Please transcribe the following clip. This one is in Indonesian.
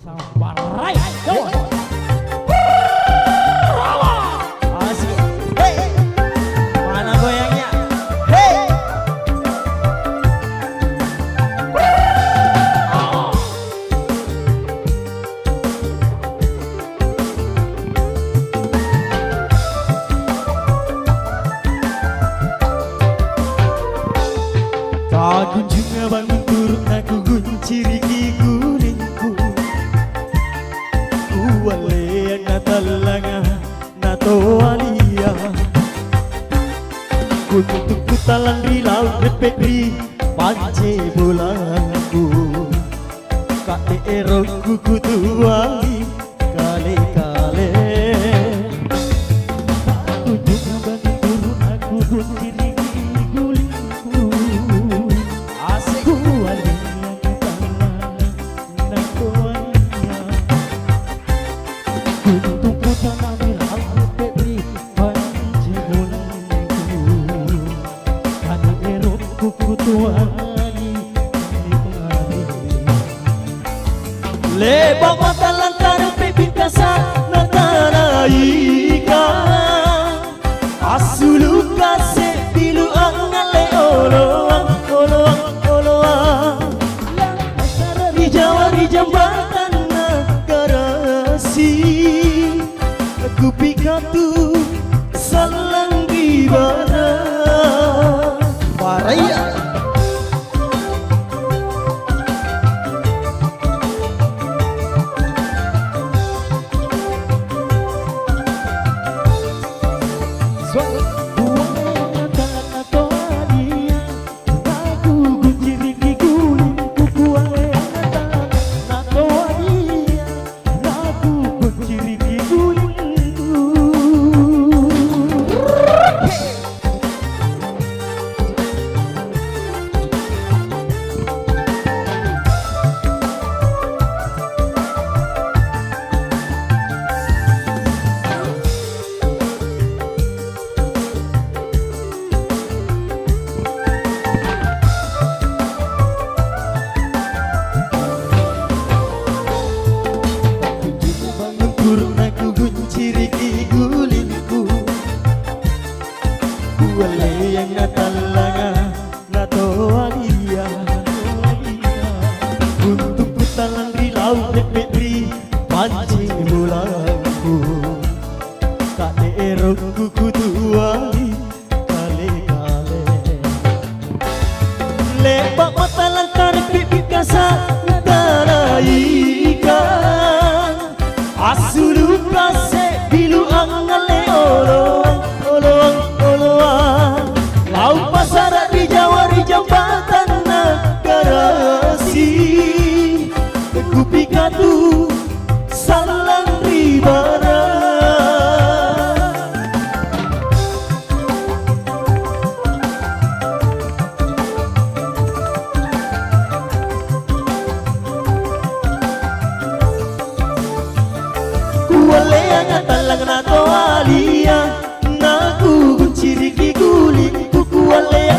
Sama Barai. Asik. Hey. Mana goyangnya? Hey. Kau kunjung bangun turun aku gunciri gigulingku. Wale na talanga na toalia kutuk kutalan rilau reperi pance bulanku kate erokku kutuali kale kale kutuk bangun turun aku gunciri gulingku asik wale na talanga na toalia untuk kota ngambil aku pebri panci bulanku karena erokku kutuani lebak mata lantaran pebri kasar natana ika asulu kase bilu angale oloang oloang oloang di Jawa di jambatan nagarasi aku pikatu salang di mana Baraya aku gunciri gigulingku wale yang natalanga natoalia untuk putalan rilau repetri panci bulanku kate erokku kutuali kale kale lebak mata lantaran pipit kasar natana ikan asulu kase bilu angale oloang oloang oloang lau pasar di Jawa di jambatan nagarasi aku pikatu salang ribara wale yang talang na toalia naku gunciri giguling kuku wale